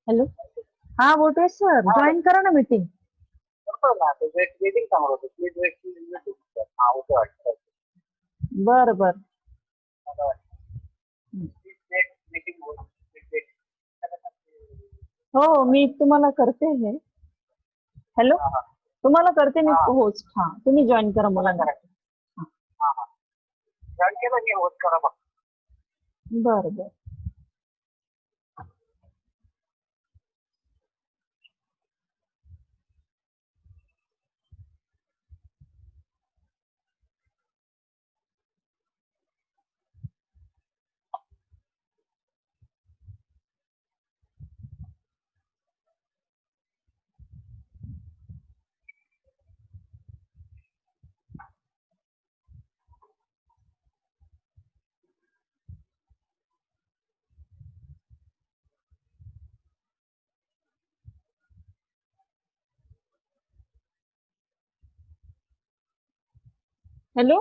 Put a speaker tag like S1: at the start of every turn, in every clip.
S1: Hello. हा बोलतोय sir,
S2: हा
S1: जॉईन करा ना मीटिंग.
S2: करतो ना ते वेटिंग समोर होतं प्लीज वेट हा ओके वाटतं
S1: बर बर.
S2: मीटिंग
S1: हो मी तुम्हाला करते हे. हॅलो.
S2: हा हा
S1: तुम्हाला करते मी
S2: हा
S1: होस्ट. हा तुम्ही जॉईन करा
S2: करा
S1: मुलांना.
S2: करा हा हा जॉईन केलं की होत करा बघ
S1: बर बर. हॅलो.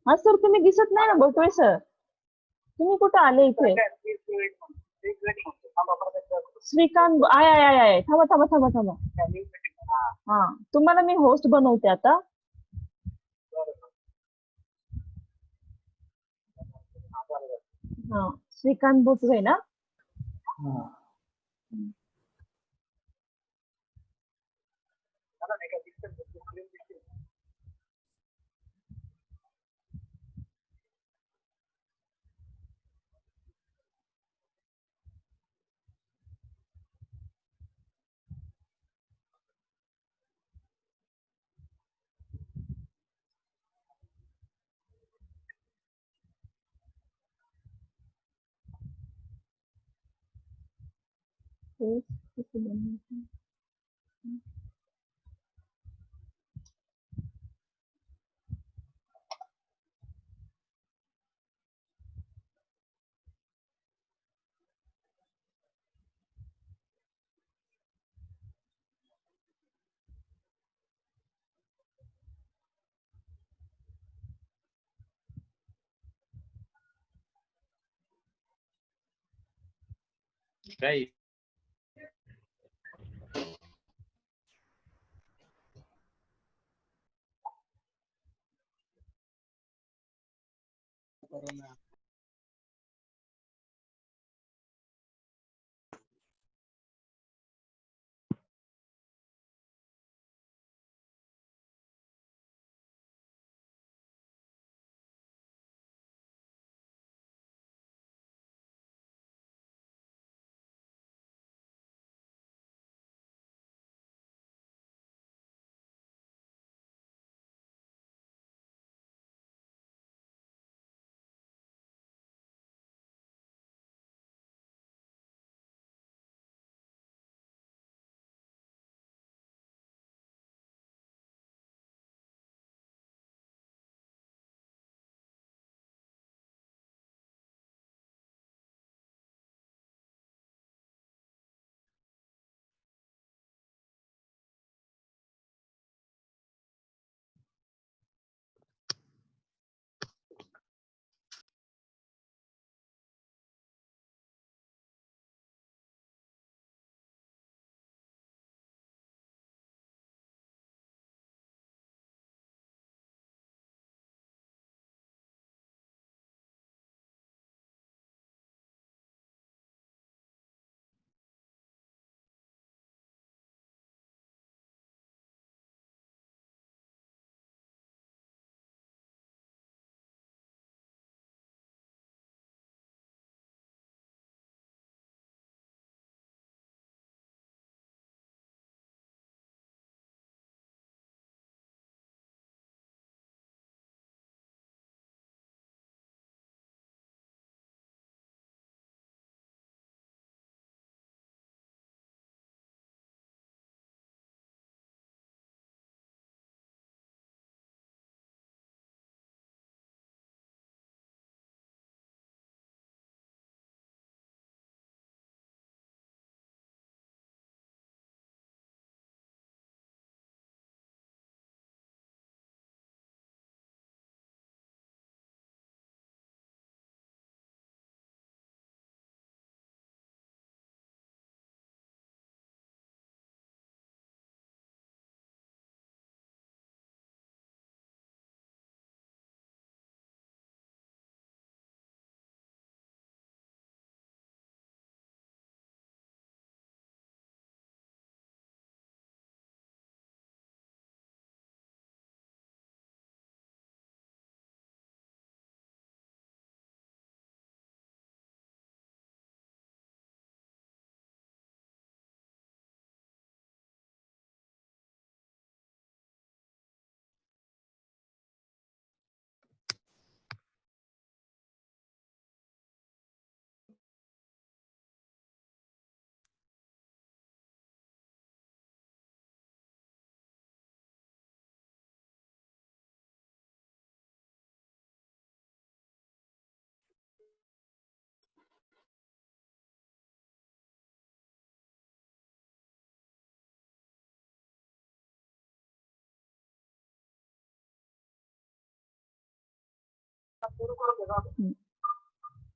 S1: हा सर तुम्ही दिसत नाही ना बोलतोय सर. तुम्ही कुठे आले इथे?
S2: प्लीज वेटिंग होतं थांबा परत एकदा
S1: श्रीकांत आय आय आय आय थांबा थांबा थांबा थांबा.
S2: हा
S1: हा तुम्हाला मी होस्ट बनवते आता.
S2: बरं हा बरं
S1: हा श्रीकांत बोटवे ना.
S2: हा मला नाही का दिसतं
S1: होस्ट कसं बनवायचं?
S3: Right.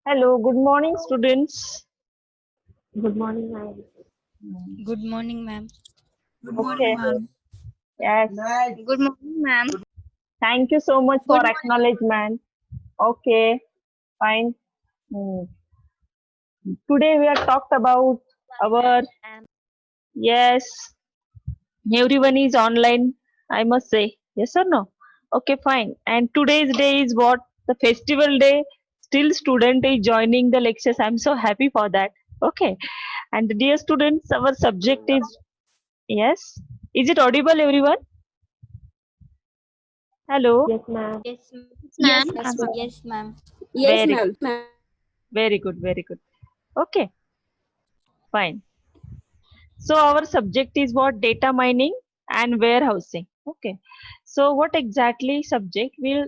S1: Hello, good morning, students.
S4: Good morning, ma'am.
S5: Good morning, ma'am.
S1: Okay. Yes.
S5: Good morning, ma'am.
S1: Thank you so much for
S5: Good morning.
S1: acknowledgement. Okay. Fine. Hmm. Today we are talked about our, yes, everyone is online, I must say. Yes or no? Okay, fine. And today's day is what? The festival day. Still student is joining the lectures. I'm so happy for that. Okay. And dear students, our subject is, yes. Is it audible, everyone? Hello.
S4: Yes, ma'am.
S5: Yes,
S4: Yes,
S5: ma'am.
S4: yes, ma'am.
S5: Yes, ma'am.
S4: Yes,
S1: Very,
S4: ma'am.
S1: very good, very good. Okay, fine. So our subject is what? Data mining and warehousing. Okay. So what exactly subject we'll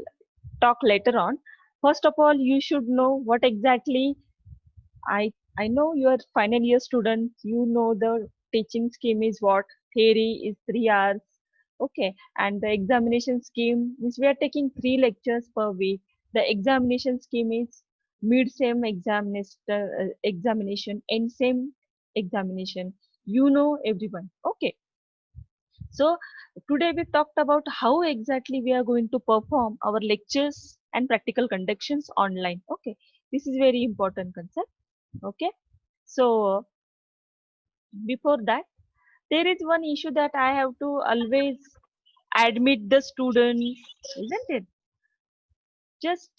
S1: talk later on. First of all, you should know what exactly I know you are final year students. You know the teaching scheme is what? Theory is 3 hours. Okay. And the examination scheme means we are taking 3 lectures per week. The examination scheme is mid-sem examination, end-sem examination. You know everyone. Okay. So today we talked about how exactly we are going to perform our lectures and practical conductions online. Okay. This is very important concept. Okay. So before that, there is one issue that I have to always admit the students, isn't it? Just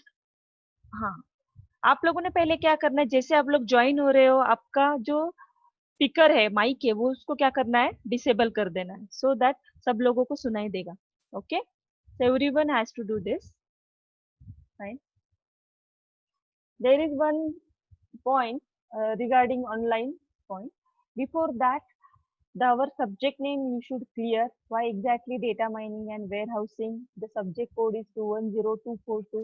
S1: हाँ, आप लोगों ने पहले क्या करना है, जैसे आप लोग ज्वाइन हो रहे हो, आपका जो स्पीकर है, माइक है, वो उसको क्या करना है, डिसेबल कर देना है, सो दैट सब लोगों को सुनाई देगा. Okay, so everyone has to do this. Fine. There is one point regarding online point. Before that, our subject name you should clear. Why exactly data mining and warehousing? The subject code is 210242.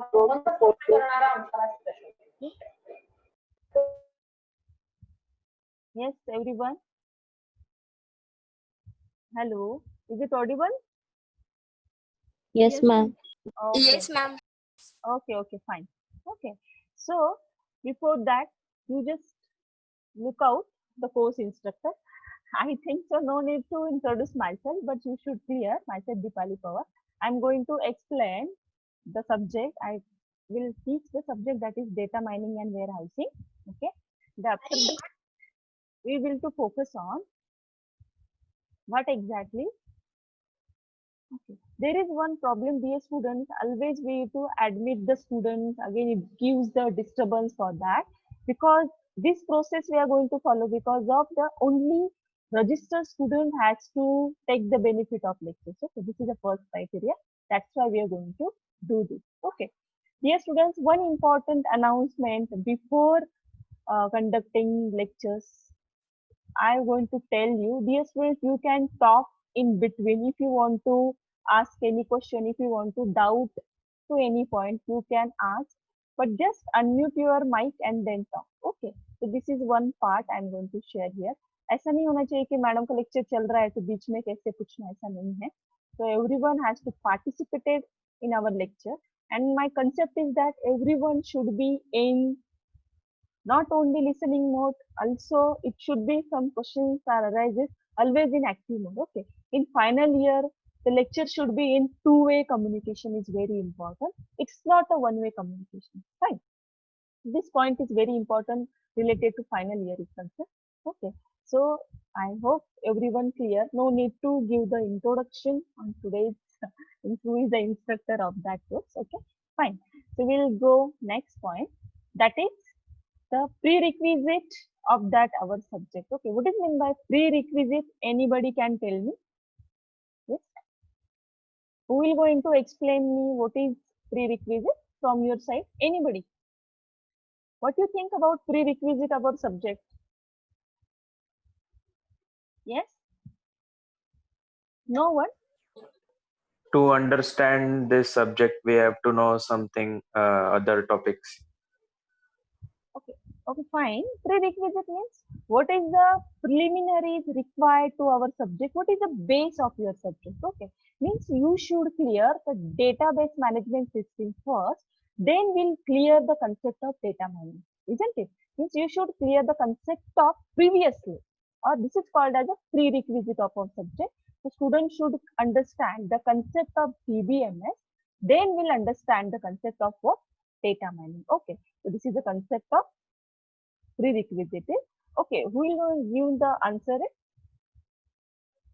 S1: Yes, everyone. Hello. Is it audible?
S4: Yes, ma'am.
S1: Okay.
S4: Yes, ma'am.
S1: Okay, okay, fine. Okay. So before that, you just look out the course instructor. I think so no need to introduce myself, but you should clear myself Deepali Pawar. I'm going to explain the subject. I will teach the subject that is data mining and warehousing. Okay. After that, we will to focus on what exactly. Okay. There is one problem, dear students. Always we need to admit the students. Again, it gives the disturbance for that because this process we are going to follow because of the only registered student has to take the benefit of lectures. Okay, this is the first criteria. That's why we are going to do this. Okay, dear students, one important announcement before conducting lectures. I am going to tell you, dear students, you can talk in between if you want to ask any question, if you want to doubt to any point, you can ask, but just unmute your mic and then talk. Okay. So this is one part I am going to share here. ऐसा नहीं होना चाहिए कि madam का lecture चल रहा है तो बीच में कैसे पूछना, ऐसा नहीं है. So everyone has to participate in our lecture, and my concept is that everyone should be in not only listening mode, also it should be some questions are arises always in active mode. Okay. In final year, the lecture should be in two-way communication is very important. It's not a one-way communication. Fine. This point is very important related to final year is concerned. Okay. So I hope everyone clear. No need to give the introduction on today's who is the instructor of that course. Okay. Fine. So we'll go next point. That is the prerequisite of that our subject. Okay, what is mean by prerequisite? Anybody can tell me? Yes. Who will going to explain me what is prerequisite from your side? Anybody? What do you think about prerequisite of our subject? Yes? No one?
S6: To understand this subject, we have to know something other topics.
S1: Okay. Okay, fine. Prerequisite means what is the preliminaries required to our subject? What is the base of your subject? Okay. Means you should clear the database management system first. then we'll clear the concept of data mining, isn't it? Means you should clear the concept of previously, or this is called as a prerequisite of our subject. The student should understand the concept of DBMS, then we'll understand the concept of what? Data mining. Okay, so this is the concept of prerequisite. Okay, who will give the answer?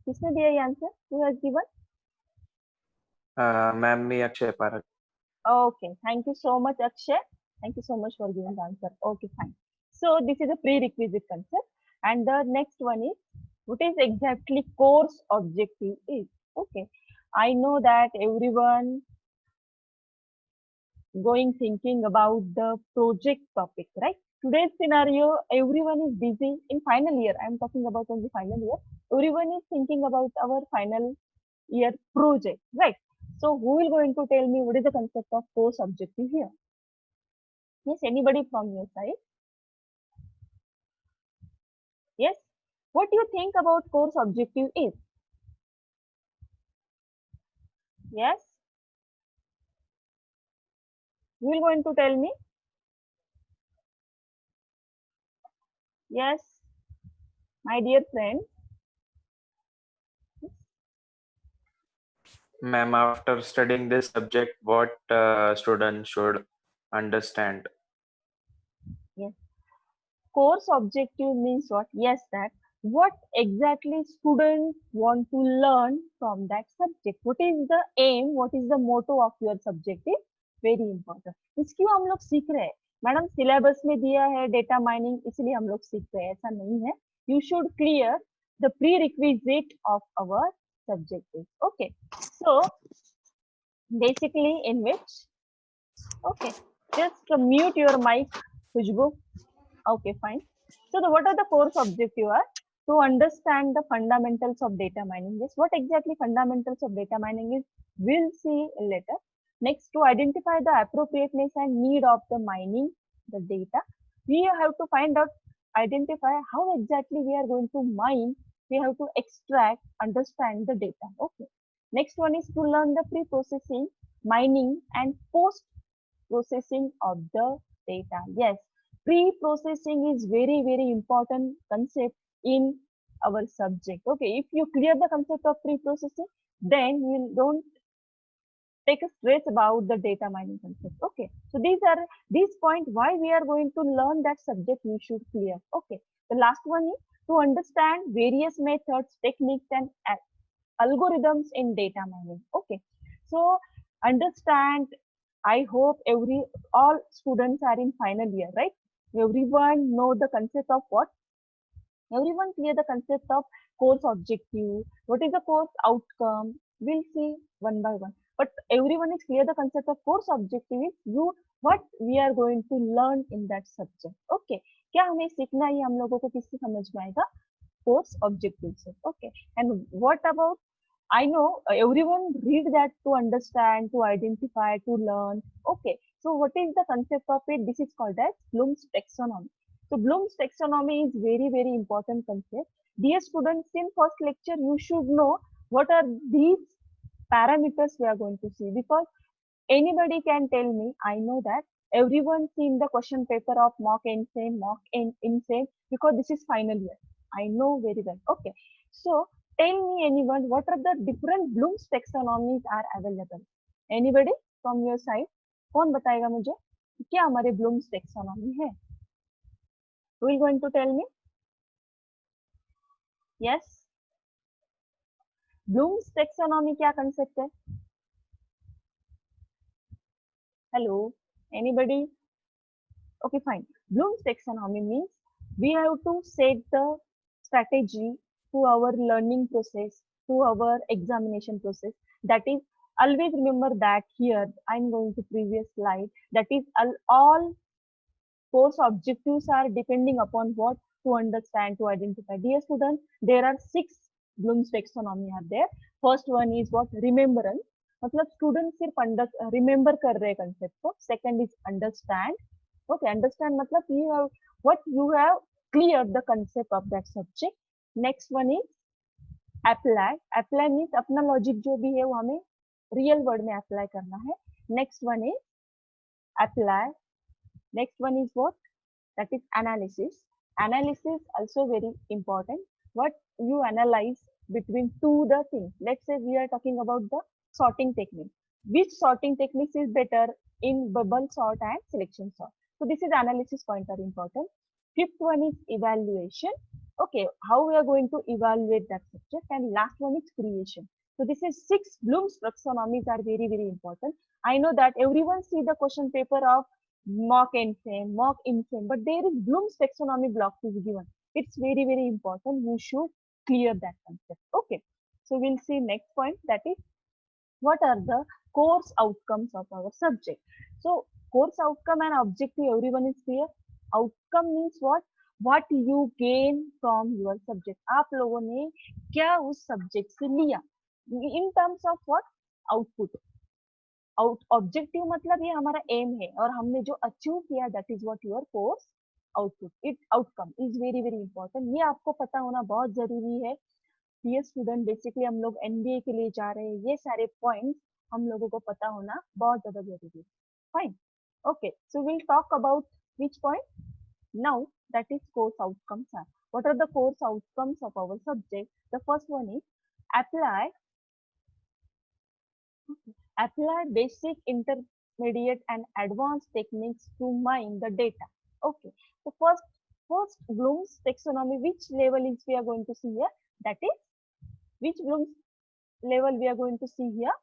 S1: किसने दिया ये answer? Who has given?
S6: Ma'am, me Akshay Parak.
S1: Okay, thank you so much, Akshay. Thank you so much for giving the answer. Okay, fine. So this is a prerequisite concept, and the next one is what is exactly course objective is. Okay, I know that everyone going thinking about the project topic, right? Today's scenario, everyone is busy in final year. I am talking about only final year. Everyone is thinking about our final year project, right? So who will going to tell me what is the concept of course objective here? Yes, anybody from your side? Yes. What do you think about course objective is? Yes. Who will going to tell me? Yes. My dear friend.
S6: Ma'am, after studying this subject, what students should understand?
S1: Yes. Course objective means what? Yes, that what exactly students want to learn from that subject. What is the aim? What is the motto of your subject is very important. इसकी हम लोग सीख रहे हैं. Madam syllabus में दिया है data mining इसलिए हम लोग सीख रहे हैं, ऐसा नहीं है. You should clear the prerequisite of our subject. Okay. So basically in which, okay, just mute your mic, Khushbu. Okay, fine. So what are the course objective are? To understand the fundamentals of data mining. Yes, what exactly fundamentals of data mining is, we'll see later. Next, to identify the appropriateness and need of the mining the data. We have to find out, identify how exactly we are going to mine. We have to extract, understand the data. Okay. Next one is to learn the pre-processing, mining and post-processing of the data. Yes, pre-processing is very, very important concept in our subject. Okay, if you clear the concept of pre-processing, then you don't take a stress about the data mining concept. Okay, so these points why we are going to learn that subject you should clear. Okay, the last one is to understand various methods, techniques and algorithms in data mining. Okay, so understand. I hope all students are in final year, right? Everyone know the concept of what? Everyone clear the concept of course objective. What is the course outcome? We'll see one by one. But everyone is clear the concept of course objective is what we are going to learn in that subject. Okay. क्या हमें सीखना है हम लोगों को किससे समझ में आएगा? Course objective से. Okay. And what about? I know everyone read that to understand, to identify, to learn. Okay. So what is the concept of it? This is called as Bloom's taxonomy. So Bloom's taxonomy is very, very important concept. Dear students, in first lecture, you should know what are these parameters we are going to see, because anybody can tell me, I know that everyone seen the question paper of mock insane, insane, because this is final year. I know very well. Okay. So tell me anyone, what are the different Bloom's taxonomies are available? Anybody from your side? कौन बताएगा मुझे क्या हमारे Bloom's taxonomy है? Who will going to tell me? Yes. Bloom's taxonomy क्या concept है? Hello, anybody? Okay, fine. Bloom's taxonomy means we have to set the strategy to our learning process, to our examination process. That is, always remember that here, I'm going to previous slide. That is, all course objectives are depending upon what? To understand, to identify. Dear students, there are 6 Bloom's taxonomy are there. First one is what? Remembrance. मतलब student सिर्फ remember कर रहे हैं concept को. Second is understand. Okay, understand मतलब you have what you have clear the concept of that subject. Next one is apply. Apply means अपना logic जो भी है वो हमें रियल वर्ल्ड में अप्लाई करना है. Next one is apply. Next one is what? That is analysis. Analysis also very important. What you analyze between two the things. Let's say we are talking about the sorting technique. Which sorting techniques is better in bubble sort and selection sort? So this is analysis point are important. Fifth one is evaluation. Okay, how we are going to evaluate that subject, and last one is creation. So this is 6 Bloom's taxonomies are very important. I know that everyone see the question paper of mock NSEM, mock INSEM, but there is Bloom's taxonomy block is given. It's very important. You should clear that concept. Okay, so we'll see next point, that is what are the course outcomes of our subject. So course outcome and objective everyone is clear. Outcome means what you gain from your subject. आप लोगों ने क्या उस subject से लिया in terms of what? Output. Objective मतलब ये हमारा एम है और हमने जो अचीव किया that is what your course output. It outcome is very important. ये आपको पता होना बहुत जरूरी है. डियर स्टूडेंट, बेसिकली हम लोग एनबीए के लिए जा रहे हैं, ये सारे पॉइंट्स हम लोगों को पता होना बहुत ज्यादा जरूरी है. Fine. Okay, so will talk about which point now, that is course outcomes are. What are the course outcomes of our subject? The first one is apply basic, intermediate and advanced techniques to mine the data. Okay, so first Bloom's taxonomy, which level is we are going to see here? That is, which Bloom's level we are going to see here?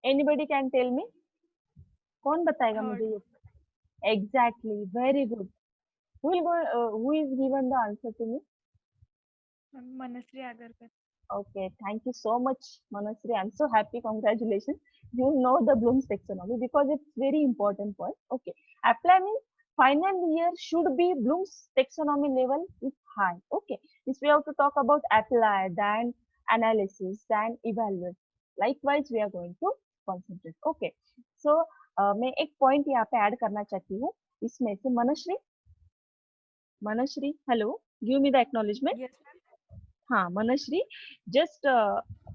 S1: Anybody can tell me? कौन बताएगा मुझे ये? Exactly, very good. Who is given the answer to me?
S5: Manasri Agarkar.
S1: Okay, thank you so much, Manasri. I'm so happy. Congratulations. You know the Bloom's taxonomy because it's very important point. Okay, apply means final year should be Bloom's taxonomy level is high. Okay, if we have to talk about apply, then analysis, then evaluate. Likewise, we are going to concentrate. Okay, so मैं एक point यहाँ पे add करना चाहती हूँ. इसमें से Manashree, hello, give me the acknowledgement.
S5: Yes, ma'am.
S1: हाँ, Manashri, just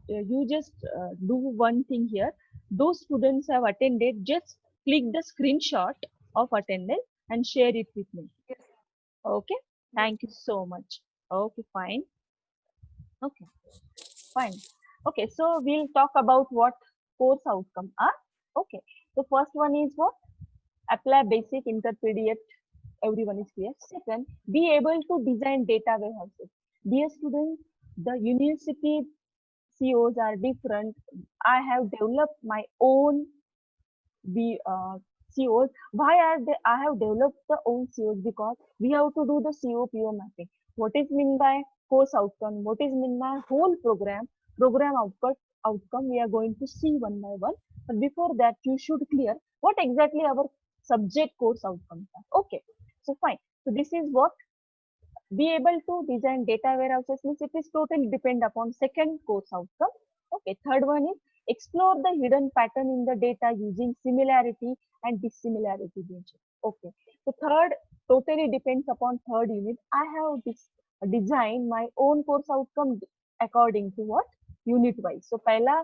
S1: you just do one thing here. Those students have attended, just click the screenshot of attendance and share it with me.
S5: Yes.
S1: Okay, thank you so much. Okay, fine. Okay, fine. Okay, so we'll talk about what course outcome are. Okay, so first one is what? Apply basic, intermediate, everyone is clear. Second, be able to design data warehouses. Dear students, the university COs are different. I have developed my own COs. Why I have developed the own COs? Because we have to do the CO-PO mapping. What is mean by course outcome? What is mean by whole program outcome? We are going to see one by one. But before that, you should clear what exactly our subject course outcomes are. Okay, so fine. So this is what. Be able to design data warehouses means it is totally depend upon second course outcome. Okay, third one is explore the hidden pattern in the data using similarity and dissimilarity nature. Okay, so third totally depends upon third unit. I have designed my own course outcome according to what unit wise. So पहला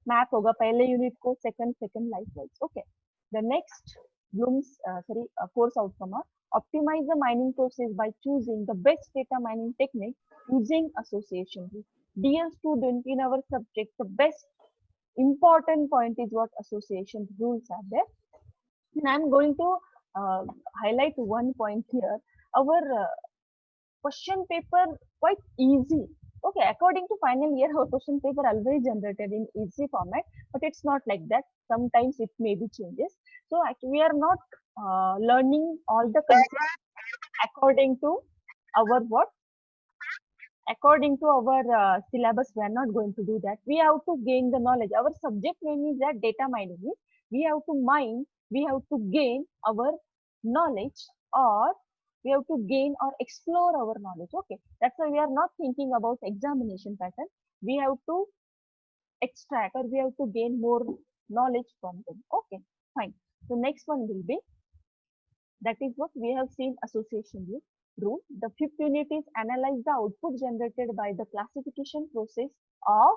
S1: map होगा पहले unit को, second likewise. Okay, the next Bloom's course outcome are optimize the mining process by choosing the best data mining technique using association rules. Dear student, in our subject, the best important point is what association rules are there. And I'm going to highlight one point here. Our question paper quite easy. Okay, according to final year, our question paper always generated in easy format, but it's not like that. Sometimes it may be changes. So actually, we are not learning all the concepts according to our what? According to our syllabus, we are not going to do that. We have to gain the knowledge. Our subject name is that data mining. We have to mine, we have to gain our knowledge, or we have to gain or explore our knowledge. Okay, that's why we are not thinking about examination pattern. We have to extract or we have to gain more knowledge from them. Okay, fine. So next one will be, that is what we have seen association rule. The fifth unit is analyze the output generated by the classification process of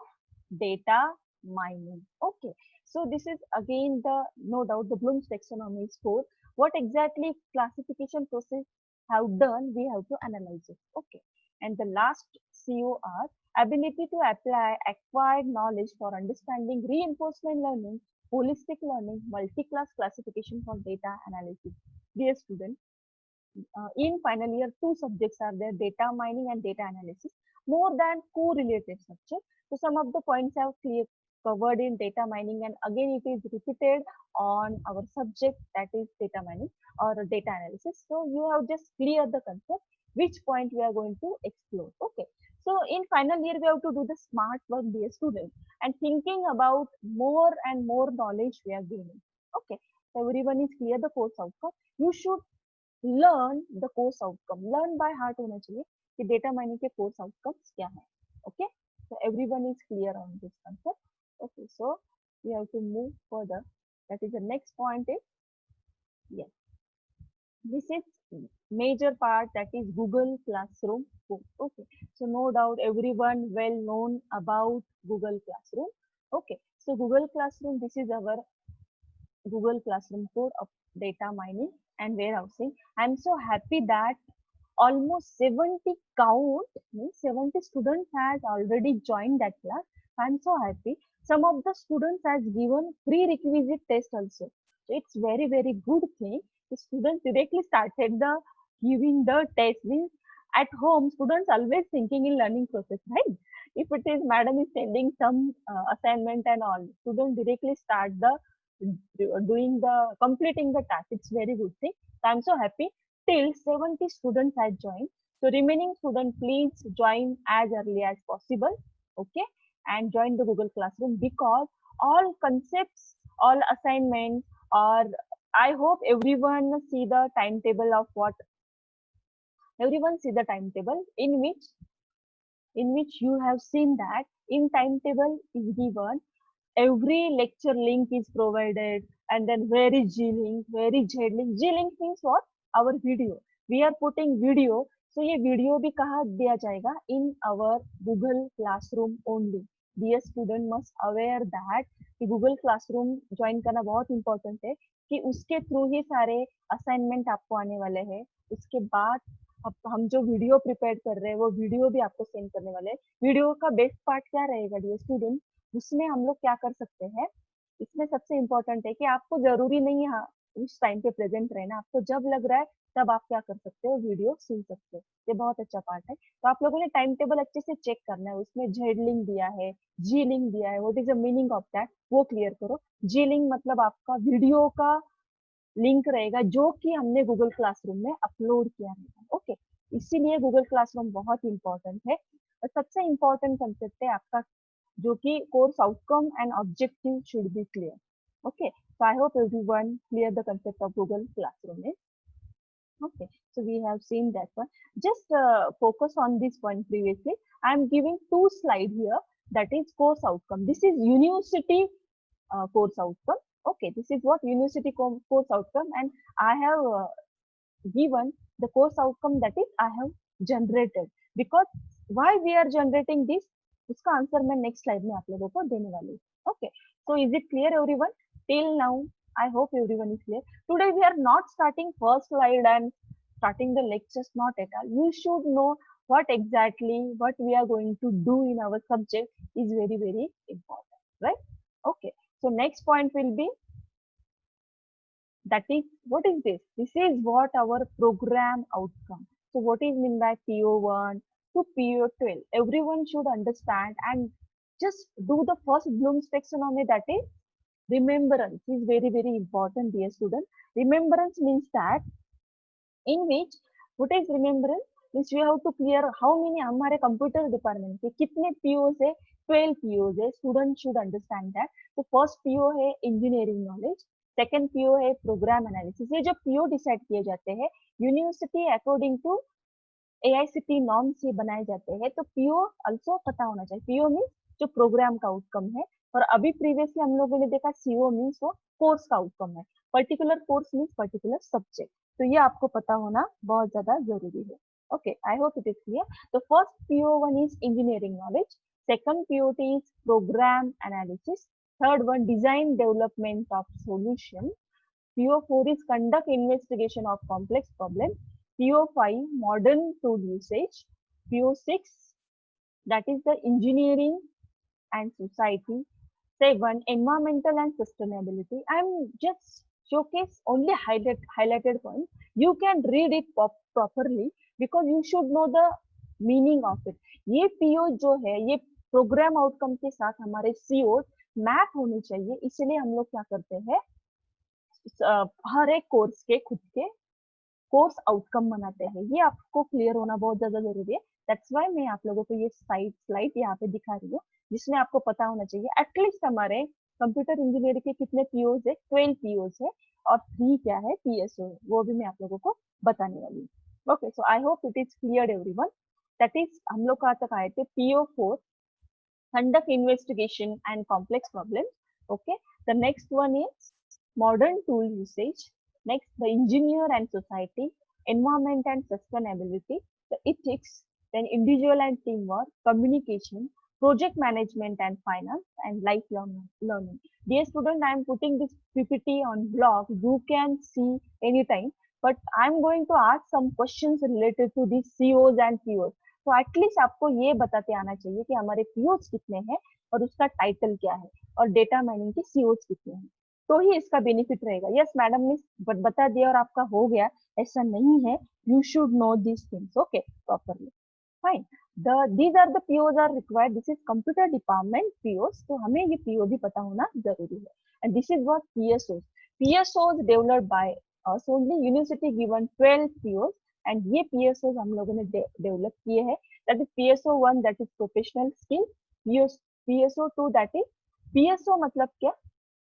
S1: data mining. Okay, So this is again the, no doubt, the Bloom's taxonomy score. What exactly classification process have done, we have to analyze it. Okay. And the last COR, ability to apply acquired knowledge for understanding, reinforcement learning, holistic learning, multi-class classification for data analysis. Dear student, in final year, two subjects are there, data mining and data analysis, more than correlated subject. So some of the points have clear covered in data mining, and again it is repeated on our subject, that is data mining or data analysis. So you have just clear the concept, which point we are going to explore. Okay. So in final year, we have to do the smart work, dear student, and thinking about more and more knowledge we are gaining. Okay. So everyone is clear the course outcome. You should learn the course outcome, learn by heart होना चाहिए कि data mining के course outcomes क्या है. Okay, so everyone is clear on this concept. Okay, so we have to move further. That is the next point is, yes, this is major part, that is Google Classroom. Okay, so no doubt everyone well known about Google Classroom. Okay, so Google Classroom, this is our Google Classroom code of data mining and warehousing. I'm so happy that almost 70 count, means 70 students has already joined that class. I'm so happy. Some of the students has given prerequisite test also. So it's very good thing. The students directly started the giving the test. Means at home, students always thinking in learning process, right? If it is madam is sending some assignment and all, students directly start the doing the completing the task. It's very good thing. So I'm so happy. Till 70 students had joined. So remaining students, please join as early as possible. Okay, and join the Google Classroom, because all concepts, all assignments, or I hope everyone see the timetable of what everyone see the timetable in which you have seen that in timetable is given, every lecture link is provided, and then where is G-link, where is Z-link. G-link means what? Our video. We are putting video. So ये video भी कहाँ दिया जाएगा? In our Google Classroom only. Dear student must aware that कि Google Classroom join करना बहुत important है, कि उसके थ्रू ही सारे असाइनमेंट आपको आने वाले हैं. उसके बाद अब हम जो वीडियो प्रिपेयर कर रहे हैं, वो वीडियो भी आपको सेंड करने वाले हैं. वीडियो का बेस्ट पार्ट क्या रहेगा डियर स्टूडेंट? उसमें हम लोग क्या कर सकते हैं, इसमें सबसे इम्पोर्टेंट है कि आपको जरूरी नहीं है उस टाइम पे प्रेजेंट रहना. आपको जब लग रहा है तब आप क्या कर सकते हो, वीडियो सुन सकते हो. ये बहुत अच्छा पार्ट है. तो आप लोगों ने टाइम टेबल अच्छे से चेक करना है. उसमें जेड लिंक दिया है, जी लिंक दिया है, what is the meaning of that, वो क्लियर करो. जी लिंक मतलब आपका वीडियो का लिंक रहेगा जो कि हमने गूगल क्लासरूम में अपलोड किया रहेगा. ओके, इसीलिए गूगल क्लासरूम बहुत इंपॉर्टेंट है. और सबसे इम्पोर्टेंट कंसेप्ट है आपका जो कि course outcome and objective should be clear. Okay, so I hope everyone clear the concept of Google Classroom. Okay, so we have seen that one. Just focus on this point previously. I am giving two slides here, that is course outcome. This is university course outcome. Okay, this is what university course outcome, and I have given the course outcome, that is I have generated. Because why we are generating this, उसका answer मैं next slide में आप लोगों को देने वाली हूँ. Okay, so is it clear everyone? Till now I hope everyone is clear. Today we are not starting first slide and starting the lectures, not at all. You should know what exactly what we are going to do in our subject is very important, right? Okay, so next point will be, that is, what is this? This is what our program outcome. So what is mean by PO1 to PO12? Everyone should understand and just do the first Bloom's taxonomy, that is remembrance is very important, dear student. Remembrance means that, in which, what is remembrance means we have to clear how many हमारे computer department के कितने POs है, 12 POs है. Student should understand that. तो first PO है engineering knowledge, second PO है program analysis. ये जो PO डिसाइड किए जाते हैं university according to AICTE norm से बनाए जाते हैं. तो PO ऑल्सो पता होना चाहिए. PO मीन्स जो प्रोग्राम का आउटकम है, और अभी प्रीवियसली हम लोगों ने देखा CO मीन्स वो कोर्स का आउटकम है. Particular course means particular subject. तो ये आपको पता होना बहुत ज्यादा जरूरी है. Okay, I hope it is clear. तो first PO1 is engineering knowledge, second POT is program analysis, Third one, design development of solution. PO4 is conduct investigation of complex problem. PO5, modern tool usage. PO6, that is the engineering and society. 7, environmental and sustainability. I'm just showcase only highlighted points. You can read it properly because you should know the meaning of it. ये PO जो है ये programme outcome के साथ हमारे CO map होने चाहिए, इसलिए हम लोग क्या करते हैं हर एक कोर्स के खुद के कोर्स आउटकम बनाते हैं. ये आपको क्लियर होना बहुत ज्यादा जरूरी है. दैट्स व्हाई मैं आप लोगों को ये स्लाइड यहाँ पे दिखा रही हूँ, जिसमें आपको पता होना चाहिए एटलीस्ट हमारे कंप्यूटर इंजीनियरिंग के कितने पीओज है. 12 पीओज है और 3 क्या है पीएसओ, वो भी मैं आप लोगों को बताने वाली हूँ. Okay, so I hope it is clear everyone. That is हम लोग कहाँ तक आए थे, PO4 conduct investigation and complex problems. Okay, the next one is modern tool usage. Next, the engineer and society, environment and sustainability, the ethics, then individual and teamwork, communication, project management and finance, and lifelong learning. Dear student, I am putting this PPT on blog. You can see anytime, but I am going to ask some questions related to these COs and POs. तो at least आपको ये बताते आना चाहिए कि हमारे POs कितने हैं और उसका टाइटल क्या है और डेटा माइनिंग के सीओज कितने हैं, तो ही इसका बेनिफिट रहेगा. यस मैडम ने बता दिया और आपका हो गया, ऐसा नहीं है. You should know this things okay properly. Fine, these are the POs are required. This is computer department POs, तो हमें ये PO भी पता होना जरूरी है. And this is what PSOs. PSOs developed by us only. University given 12 POs and ये PSOs हम लोगों ने डेवलप किए हैं. That is PSO1 that is professional skill. PSO2 that is PSO मतलब क्या,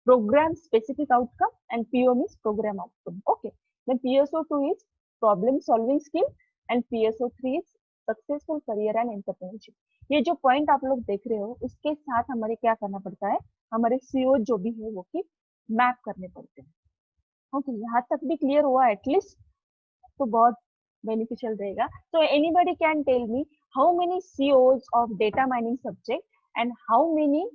S1: program specific outcome, and PO means program outcome. Okay, then PSO2 is problem solving skill and PSO3 is successful career and entrepreneurship. ये जो point आप लोग देख रहे हो उसके साथ हमारे क्या करना पड़ता है, हमारे सीओ जो भी है वो की मैप करने पड़ते हैं. ओके, यहाँ तक भी क्लियर हुआ एटलीस्ट, तो बहुत बेनिफिशियल रहेगा. तो anybody can tell me how many COs of data mining subject and how many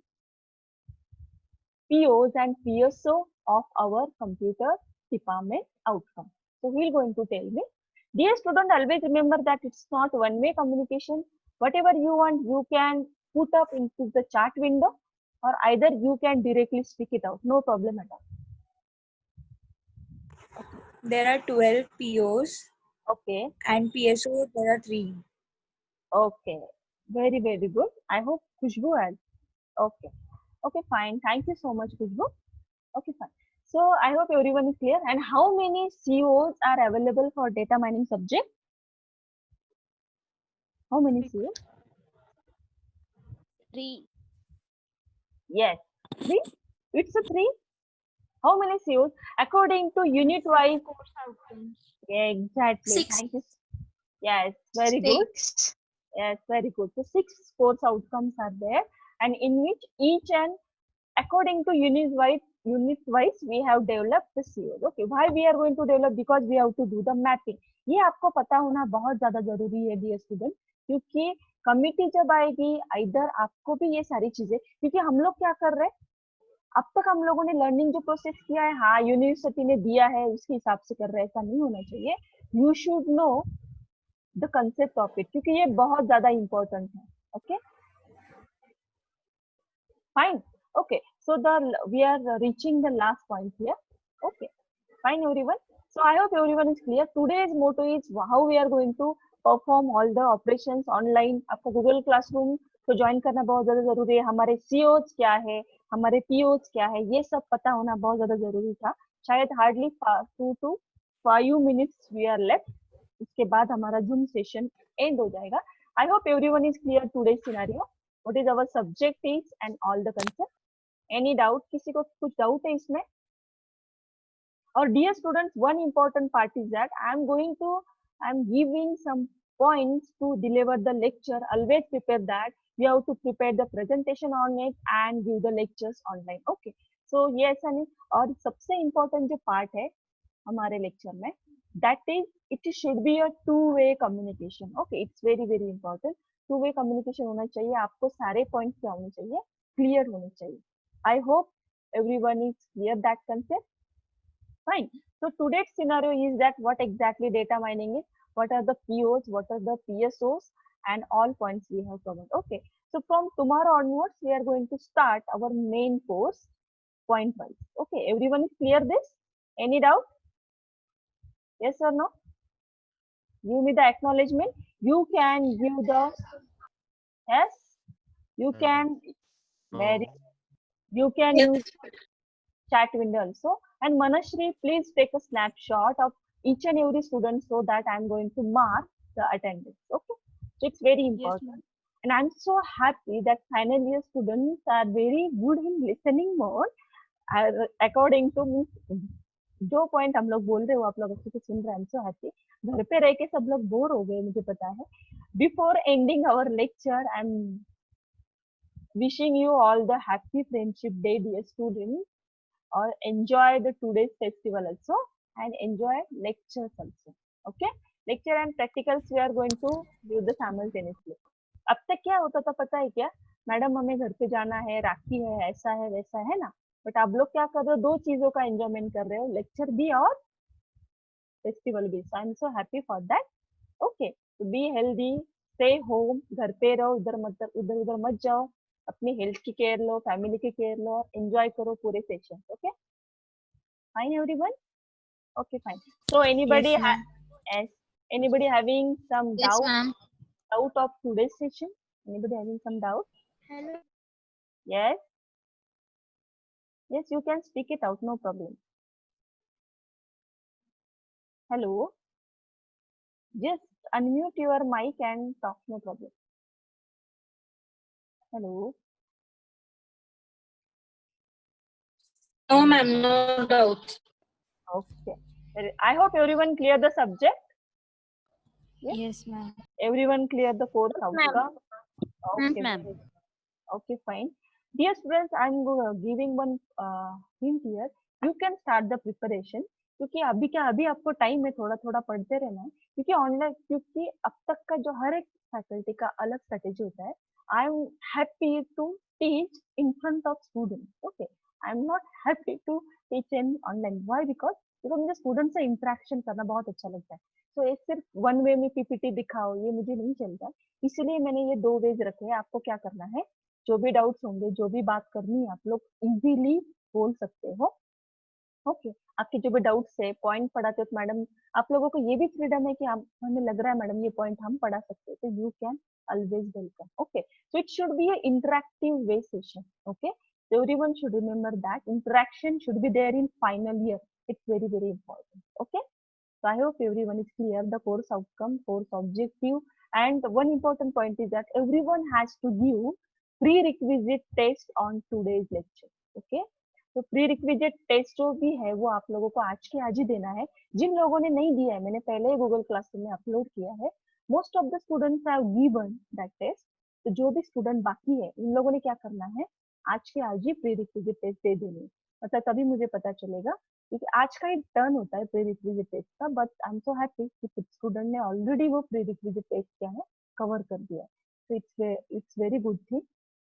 S1: POs and PSO of our computer department outcome. So he is going to tell me. Dear student, always remember that it's not one-way communication. Whatever you want, you can put up into the chat window, or either you can directly speak it out. No problem at all.
S7: There are 12 POs
S1: Okay.
S7: and PSO there are 3.
S1: Okay. Very, very good. I hope Khushbu has. Okay. Okay, fine. Thank you so much, Khushbu. Okay, fine. So I hope everyone is clear. And how many COs are available for data mining subject? How many COs?
S4: 3.
S1: Yes, 3. It's a 3. How many COs? According to unit wise course outcomes. Exactly.
S7: 6.
S1: Thank you. Yes, very good. Yes, very good. So 6 course outcomes are there, and in which each and according to unit wise we have developed the COs. Okay, why we are going to develop? Because we have to do the mapping. ये आपको पता होना बहुत ज्यादा जरूरी है dear student, क्योंकि committee जब आएगी इधर आपको भी ये सारी चीजें, क्योंकि हम लोग क्या कर रहे हैं अब तक हम लोगों ने लर्निंग जो प्रोसेस किया है, हाँ यूनिवर्सिटी ने दिया है उसके हिसाब से कर रहे हैं, ऐसा नहीं होना चाहिए. You should know the concept of it, क्योंकि ये बहुत ज्यादा इंपॉर्टेंट है. Okay fine. Okay, so we are reaching the last point here. Okay, fine everyone. So I hope everyone is clear. Today's motto is how we are going to perform all the operations online. आपको Google Classroom को join करना बहुत ज्यादा जरूरी है. हमारे COs क्या है, हमारे POs क्या है, ये सब पता होना बहुत ज्यादा जरूरी था. शायद hardly 2 to 5 minutes we are left. उसके बाद हमारा Zoom session end हो जाएगा. I hope everyone is clear today's scenario. What is our subject is and all the concepts. Any doubt? किसी को कुछ डाउट है इसमें? और dear students, one important part is that I am giving some points to deliver the lecture. Always prepare that. You have to prepare the presentation on it and give the lectures online. Okay. So yes, and और सबसे important जो part है हमारे lecture में, that is it should be a two-way communication. Okay, it's very very important. Two-way communication होना चाहिए. आपको सारे points क्या होने चाहिए? Clear होने चाहिए. I hope everyone is clear that concept. Fine. So today's scenario is that what exactly data mining is, what are the POs, what are the PSOs, and all points we have covered. Okay. So from tomorrow onwards, we are going to start our main course point wise. Okay. Everyone is clear this? Any doubt? Yes or no? Give me the acknowledgement. You can give the yes. You can very. You can
S7: Yes.
S1: use chat window also. And Manashri, please take a snapshot of each and every student so that I'm going to mark the attendance. Okay. So it's very
S5: Yes,
S1: important.
S5: ma'am.
S1: And I'm so happy that final year students are very good in listening mode. According to me, जो point हम लोग बोल रहे हो आप लोग अच्छे से सुन रहे हैं, I'm so happy. घर पे रह के सब लोग बोर हो गए मुझे पता है. Before ending our lecture, I'm wishing you all the happy friendship day, dear students, or enjoy the today's festival also and enjoy lectures also. Okay, lecture and practicals we are going to do the simultaneously. अब तक क्या होता था पता है क्या, madam हमें घर पे जाना है, राखी है, ऐसा है वैसा है ना, बट आप लोग क्या कर रहे हो, दो चीजों का एंजॉयमेंट कर रहे हो, लेक्चर भी और फेस्टिवल भी. So I am so happy for that. Okay, तो बी हेल्दी, स्टे होम, घर पे रहो, इधर उधर मत जाओ, अपनी हेल्थ की केयर लो, फैमिली की केयर लो, एंजॉय करो पूरे session. Okay, fine everyone. Okay, fine. So anybody
S4: Yes, ma'am.
S1: yes, anybody having some
S4: Yes, ma'am.
S1: doubt of today's session? Anybody having some doubt?
S4: Hello.
S1: Yes, yes, you can speak it out, no problem. Hello, just unmute your mic and talk, no problem. Hello,
S7: No, ma'am, no doubt.
S1: okay. I hope everyone clear the subject. Yes,
S4: Yes, ma'am.
S1: everyone clear the course
S7: Ma'am.
S1: outcome.
S4: Yes,
S1: Okay,
S4: ma'am.
S1: okay, fine. Dear students, I'm giving one hint here. You can start the preparation. क्योंकि अभी क्या, अभी आपको time है, थोड़ा थोड़ा पढ़ते रहना है, क्योंकि ऑनलाइन, क्योंकि अब तक का जो हर एक फैकल्टी का अलग स्ट्रेटेजी होता है. I am happy to teach in front of students. Okay, I am not happy to teach in online. Why? Because मुझे स्टूडेंट से इंटरेक्शन करना बहुत अच्छा लगता है. तो एक सिर्फ वन वे में पीपीटी दिखाओ ये मुझे नहीं चलता, इसीलिए मैंने ये दो वेज रखे हैं. आपको क्या करना है, जो भी डाउट्स होंगे, जो भी बात करनी है, आप लोग इजीली बोल सकते हो. ओके, आपके जो भी डाउट्स है, पॉइंट पढ़ाते हो तो मैडम आप लोगों को ये भी फ्रीडम है कि आप, हमें लग रहा है मैडम ये पॉइंट हम पढ़ा सकते हैं, तो you can always welcome. Okay, so it should be a interactive way session. Okay, so everyone should remember that interaction should be there in final year. It's very very important. Okay, so I hope everyone is clear the course outcome, course objective, and one important point is that everyone has to give prerequisite test on today's lecture. Okay, तो prerequisite test जो भी है वो आप लोगों को आज के आज ही देना है. जिन लोगों ने नहीं दिया है, मैंने पहले ही गूगल क्लासरूम में अपलोड किया है. Most of the students have given that test. तो जो भी स्टूडेंट बाकी है, उन लोगों ने क्या करना है, आज के आज ही प्रीरिक्विजिट टेस्ट दे देनी है. मतलब तभी मुझे पता चलेगा, क्योंकि आज का ही टर्न होता है प्रीरिक्विजिट टेस्ट का. But I am so happy कि कुछ स्टूडेंट ने ऑलरेडी वो प्रीरिक्विजिट टेस्ट क्या है कवर कर दिया. तो it's very good thing.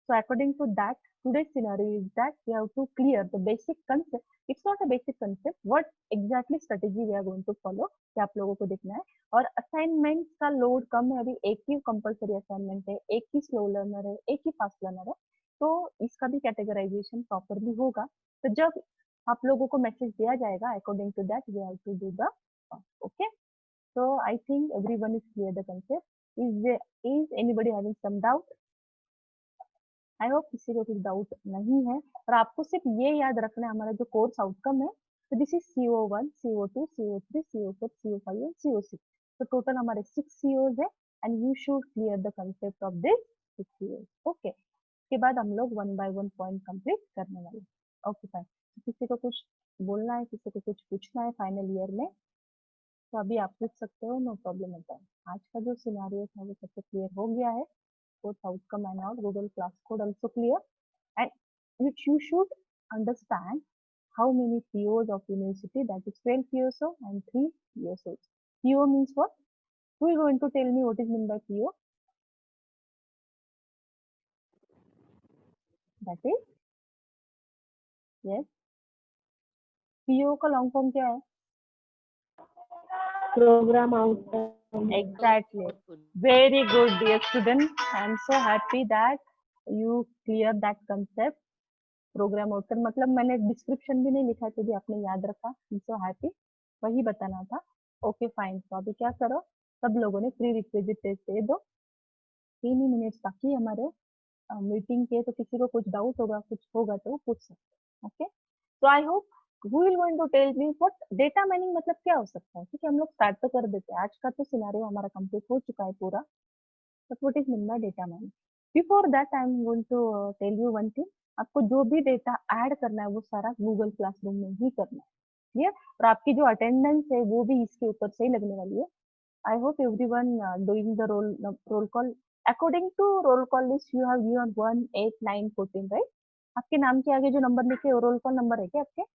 S1: So according to that, today's scenario is that we have to clear the basic concept. It's not a basic concept. What exactly strategy we are going to follow? ये आप लोगों को देखना है. और assignment का load कम है, अभी एक ही कंपलसरी असाइनमेंट है, एक ही स्लो लर्नर है, एक ही फास्ट लर्नर है. तो इसका भी कैटेगराइजेशन प्रॉपरली होगा. तो जब आप लोगों को मैसेज दिया जाएगा, according to that we have to do the. Okay, so I think everyone is clear the concept. Is anybody having some doubt? I hope किसी को कुछ डाउट नहीं है. और आपको सिर्फ ये याद रखना है, हमारा जो कोर्स आउटकम है, तो this is CO1, CO2, CO3, CO4, CO5 और CO6. तो टोटल हमारे 6 COs है, and you should clear the concept of this 6 COs. Okay, उसके बाद हम लोग 1 by 1 पॉइंट कंप्लीट करने वाले. Okay fine. किसी को कुछ बोलना है, किसी को कुछ पूछना है फाइनल ईयर में, तो अभी आप पूछ सकते हो, नो प्रॉब्लम होता है. आज का जो सिनेरियो था वो सबसे क्लियर हो गया है. course outcome and all Google Class code also clear, and you should understand how many POs of university, that is 12 PSO and 3 PSOs. PO means what? Who is going to tell me what is meant by PO? That is Yes. PO का long form क्या है?
S4: Program outcome.
S1: Exactly. Very good, dear student. I am so happy that you clear that concept. Program outcome मतलब मैंने description भी नहीं लिखा तो भी आपने याद रखा. I'm so happy. वही बताना था. Okay fine. तो अभी क्या करो, सब लोगों ने प्री रिक्विजिट टेस्ट दे दो. 3 ही मिनट्स बाकी हमारे मीटिंग के. तो किसी को कुछ डाउट होगा, कुछ होगा तो पूछ सकते. ओके. तो I hope who will going to tell me what data mining मतलब क्या हो सकता है. ठीक है, हम लोग स्टार्ट तो कर देते हैं. आज का तो सिनेरियो हमारा कंप्लीट हो चुका है पूरा. But what is mean by data mining? Before that I am going to tell you one thing. आपको जो भी डेटा ऐड करना है वो सारा गूगल क्लासरूम में ही करना है. क्लियर? और आपकी जो अटेंडेंस है वो भी इसके ऊपर से ही लगने वाली है. I hope everyone doing the roll call according to roll call list. You have given 1 8 9 14 right. आपके नाम के आगे जो नंबर लिखे रोल कॉल नंबर है क्या आपके?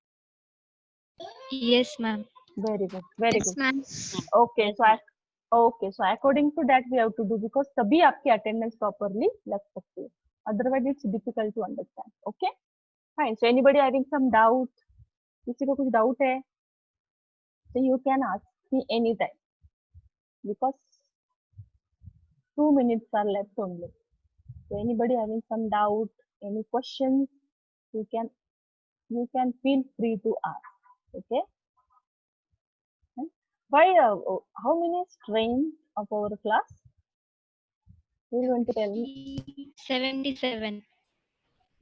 S5: Yes, ma'am.
S1: Very good, very
S5: Yes,
S1: good.
S5: ma'am.
S1: Okay, so according to that we have to do because तभी आपकी attendance properly लग सकती है. Otherwise it's difficult to understand. Okay, fine. So anybody having some doubt? किसी को कुछ doubt है? So you can ask me anytime because 2 minutes are left only. So anybody having some doubt, any questions, you can feel free to ask. Okay. Why? How many strains of our class? Who is going to tell me?
S5: 77.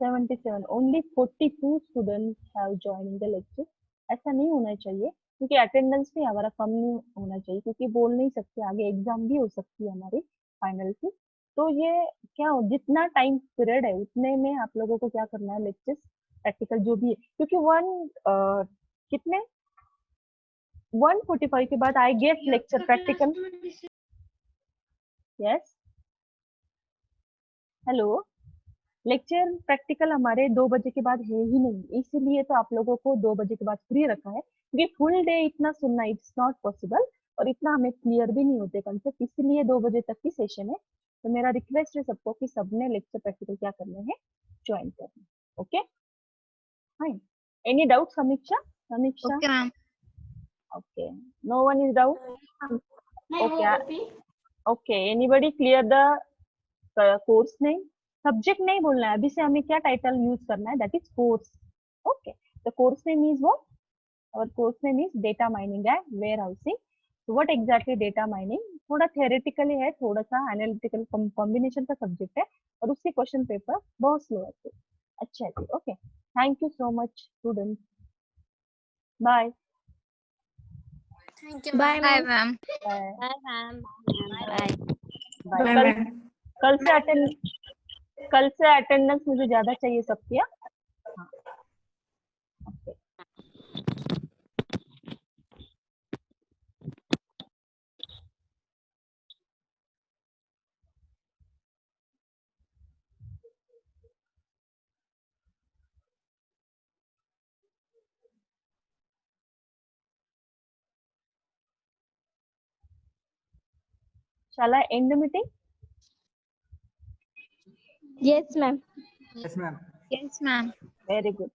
S1: 77. Only 42 students have joined the lecture. ऐसा नहीं होना चाहिए क्योंकि attendance भी हमारा कम नहीं होना चाहिए क्योंकि बोल नहीं सकते, आगे एग्जाम भी हो सकती है हमारी फाइनल की. तो ये क्या हो, जितना टाइम पीरियड है उतने में आप लोगों को क्या करना है, लेक्चर्स प्रैक्टिकल जो भी है. क्योंकि कितने 1:45 के बाद I get lecture practical. Yes, hello. Lecture practical हमारे 2 बजे के बाद है ही नहीं, इसीलिए तो आप लोगों को 2 बजे के बाद फ्री रखा है क्योंकि फुल डे इतना सुनना इट्स नॉट पॉसिबल और इतना हमें क्लियर भी नहीं होते कंसेप्ट, इसलिए 2 बजे तक की सेशन है. तो मेरा रिक्वेस्ट है सबको कि सबने लेक्चर प्रैक्टिकल क्या करने हैं, ज्वाइन करना. Okay fine. एनी डाउट समीक्षा? Samiksha?
S5: Okay, ma'am.
S1: Okay, no one is doubt. Okay okay, anybody clear the course name? Subject नहीं बोलना है अभी से, हमें क्या टाइटल यूज करना है, that is course. Okay, the course name is what? Our course name is data mining and warehousing. What exactly data mining? थोड़ा थियोरेटिकली है, थोड़ा सा एनालिटिकल कॉम्बिनेशन का सब्जेक्ट है और उसके क्वेश्चन पेपर बहुत स्लो है. अच्छा जी, okay. Thank you so much student. Bye
S7: Thank you,
S5: Bye,
S7: ma'am.
S5: ma'am.
S1: Bye
S7: Bye, ma'am.
S1: Bye. कल से अटेंडेंस मुझे ज्यादा चाहिए सबकी. हाँ, okay. Shall I end the meeting?
S4: Yes, ma'am.
S5: Yes, ma'am.
S1: Very good.